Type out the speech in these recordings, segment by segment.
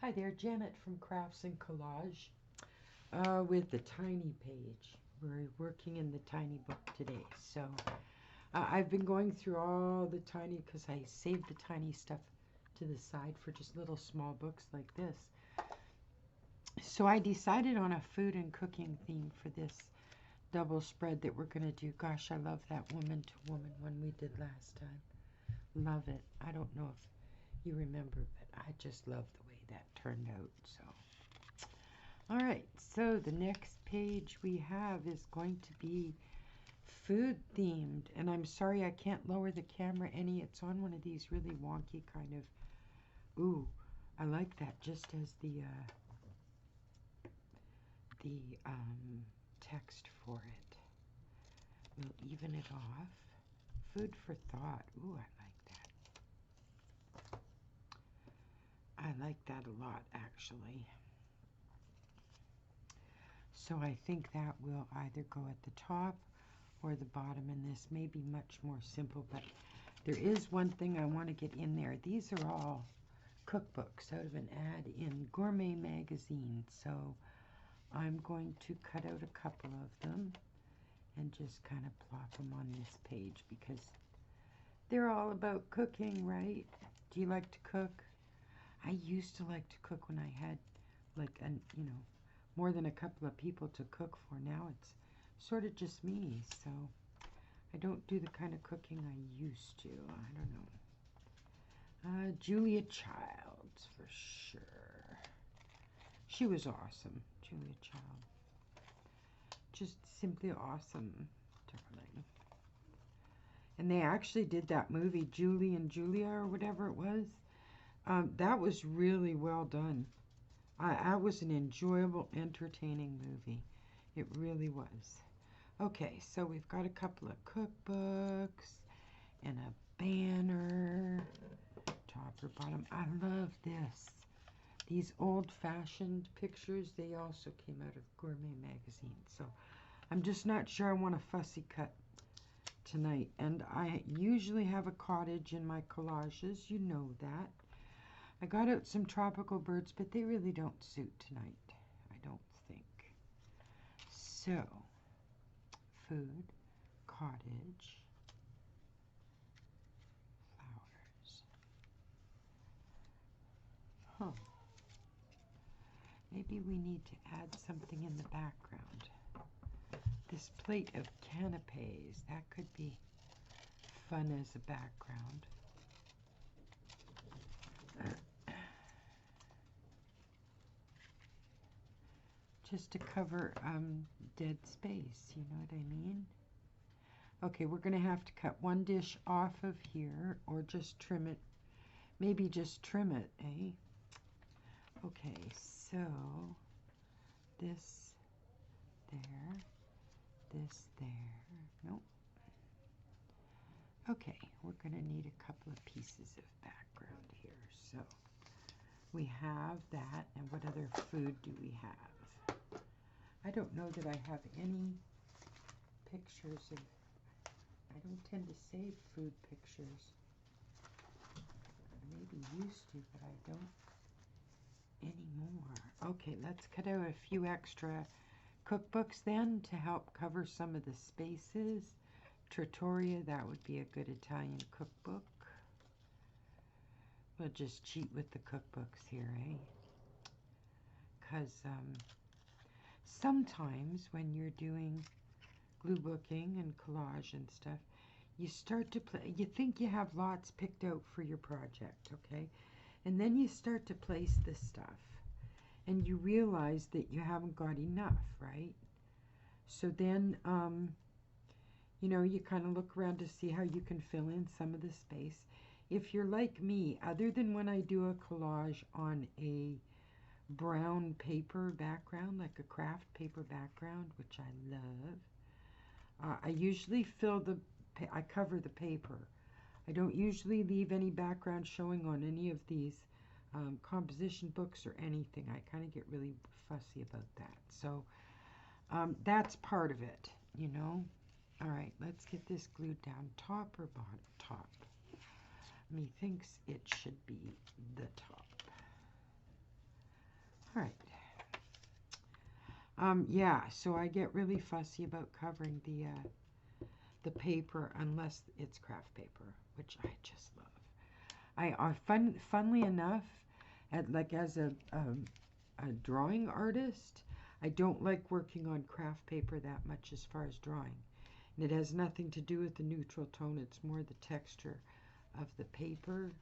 Hi there, Janet from Crafts and Collage with the tiny page. We're working in the tiny book today. So I've been going through all the tiny, because I saved the tiny stuff to the side for just little small books like this. So I decided on a food and cooking theme for this double spread that we're going to do. Gosh, I love that woman to woman one we did last time. Love it. I don't know if you remember, but I just love the way that turned out. So all right, so the next page we have is going to be food themed, and I'm sorry I can't lower the camera any. It's on one of these really wonky kind of, ooh, I like that, just as the text for it. We'll even it off. Food for thought. Ooh, I like that. I like that a lot, actually. So I think that will either go at the top or the bottom, and this may be much more simple, but there is one thing I want to get in there. These are all cookbooks out of an ad in Gourmet magazine, so I'm going to cut out a couple of them and just kind of plop them on this page because they're all about cooking, right? Do you like to cook? I used to like to cook when I had like more than a couple of people to cook for. Now it's sort of just me, so I don't do the kind of cooking I used to. I don't know. Julia Childs, for sure. She was awesome, Julia Child. Just simply awesome, darling. And they actually did that movie, Julie and Julia, or whatever it was. That was really well done. That was an enjoyable, entertaining movie. It really was. Okay, so we've got a couple of cookbooks and a banner, top or bottom. I love this. These old-fashioned pictures, they also came out of Gourmet magazine. So I'm just not sure I want a fussy cut tonight. And I usually have a cottage in my collages. You know that. I got out some tropical birds, but they really don't suit tonight, I don't think. So, food, cottage, flowers. Huh. Maybe we need to add something in the background. This plate of canapes, that could be fun as a background. Just to cover dead space, you know what I mean? Okay, we're going to have to cut one dish off of here, or just trim it. Maybe just trim it, eh? Okay, so this there, this there. Nope. Okay, we're going to need a couple of pieces of background here. So we have that, and what other food do we have? I don't know that I have any pictures of, I don't tend to save food pictures. I maybe used to, but I don't anymore. Okay, let's cut out a few extra cookbooks then to help cover some of the spaces. Trattoria, that would be a good Italian cookbook. We'll just cheat with the cookbooks here, eh? Because sometimes when you're doing gluebooking and collage and stuff, you start to play, you think you have lots picked out for your project, okay? And then you start to place this stuff and you realize that you haven't got enough, right? So then, you know, you kind of look around to see how you can fill in some of the space. If you're like me, other than when I do a collage on a brown paper background, like a craft paper background, which I love, I usually I cover the paper. I don't usually leave any background showing on any of these composition books or anything. I kind of get really fussy about that. So that's part of it, you know. All right, let's get this glued down. Top or bottom? Top. Methinks it should be the top. All right. Yeah, so I get really fussy about covering the paper unless it's craft paper, which I just love. Funnily enough, as a drawing artist, I don't like working on craft paper that much as far as drawing. And it has nothing to do with the neutral tone, it's more the texture of the paper.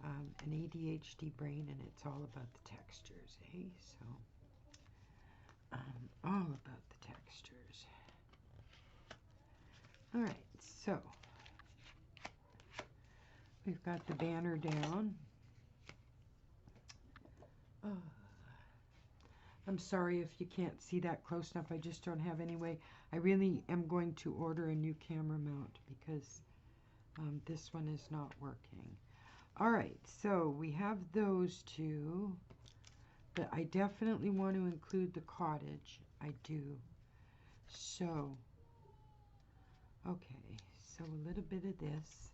An ADHD brain, and it's all about the textures, eh? So, all about the textures. All right, so we've got the banner down. I'm sorry if you can't see that close enough. I just don't have any way. I really am going to order a new camera mount because this one is not working. All right, so we have those two, but I definitely want to include the cottage. I do. So, okay, so a little bit of this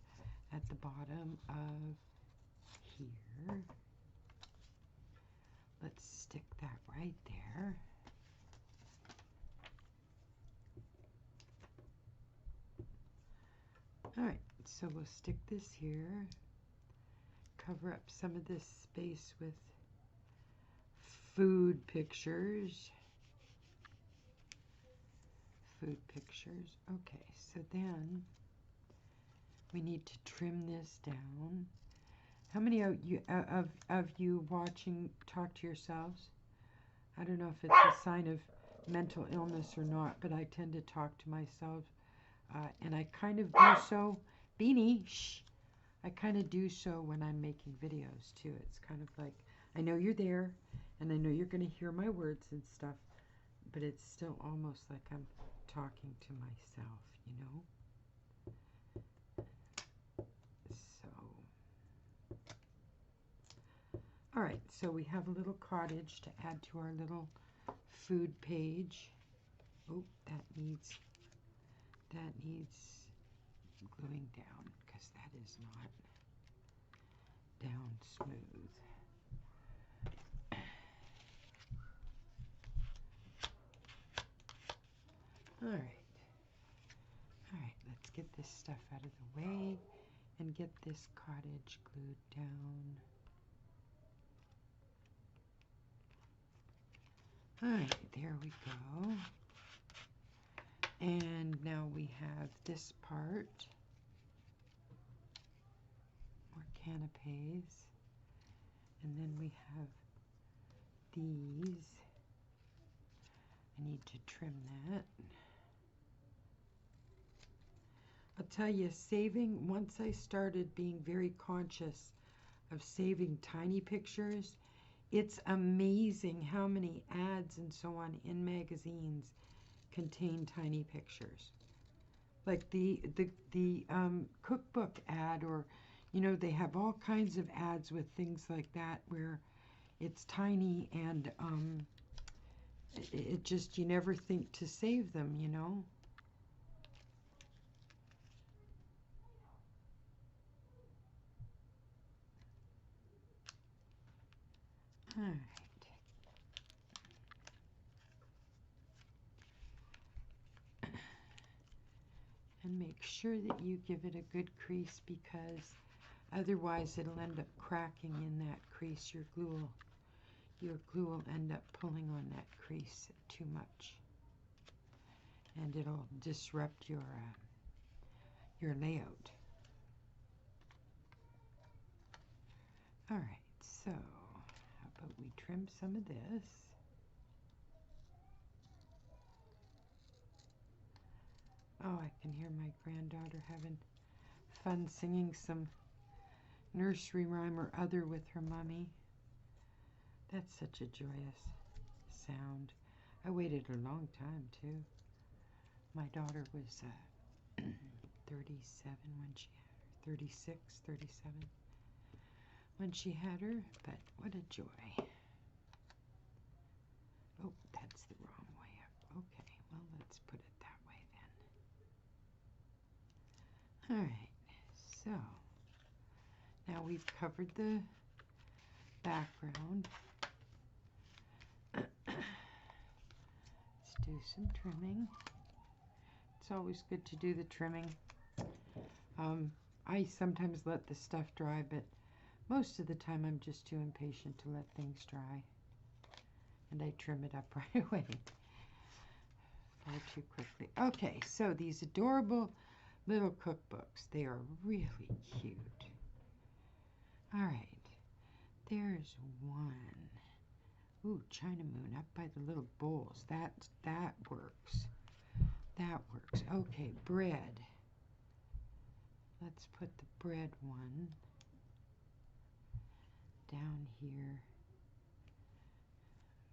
at the bottom of here. Let's stick that right there. All right, so we'll stick this here. Cover up some of this space with food pictures. Food pictures. Okay, so then we need to trim this down. How many of you watching talk to yourselves? I don't know if it's a sign of mental illness or not, but I tend to talk to myself, and I kind of do so. Beanie, shh. I kind of do so when I'm making videos too. It's kind of like, I know you're there, and I know you're going to hear my words and stuff, but it's still almost like I'm talking to myself, you know? So, all right, so we have a little cottage to add to our little food page. Oh, that needs gluing down because that is not down smooth. All right, let's get this stuff out of the way and get this cottage glued down. All right, there we go. And now we have this part, more canapes, and then we have these. I need to trim that. I'll tell you, once I started being very conscious of saving tiny pictures, it's amazing how many ads and so on in magazines contain tiny pictures. Like the cookbook ad, or, you know, they have all kinds of ads with things like that where it's tiny, and it just, you never think to save them, you know. All right. And make sure that you give it a good crease, because otherwise it'll end up cracking in that crease. Your glue will end up pulling on that crease too much, and it'll disrupt your layout. All right, so how about we trim some of this? Oh, I can hear my granddaughter having fun singing some nursery rhyme or other with her mommy. That's such a joyous sound. I waited a long time, too. My daughter was 37 when she had her, 36, 37 when she had her, but what a joy. Oh, that's the wrong way up. Okay, well, let's put it that way then. All right, so now we've covered the background. do some trimming. It's always good to do the trimming. I sometimes let the stuff dry, but most of the time I'm just too impatient to let things dry. And I trim it up right away. Far too quickly. Okay, so these adorable little cookbooks. They are really cute. All right, there's one. Ooh, China Moon up by the little bowls. That works. That works. Okay, bread. Let's put the bread one down here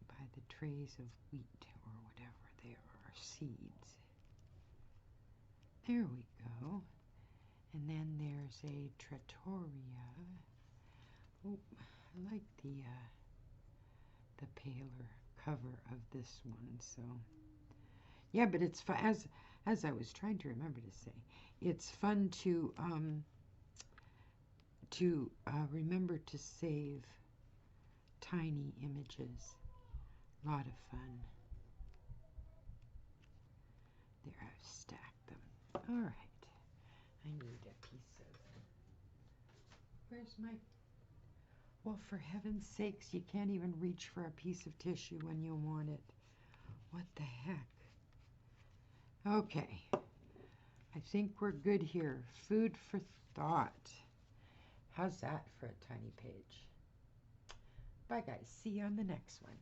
by the trays of wheat or whatever they are, seeds. There we go. And then there's a trattoria. Oh, I like the paler cover of this one. So yeah, but it's fun, as I was trying to remember to say, it's fun to remember to save tiny images. A lot of fun. There, I've stacked them. All right, I need a piece of. Where's my? Well, for heaven's sakes, you can't even reach for a piece of tissue when you want it. What the heck? Okay, I think we're good here. Food for thought. How's that for a tiny page? Bye, guys. See you on the next one.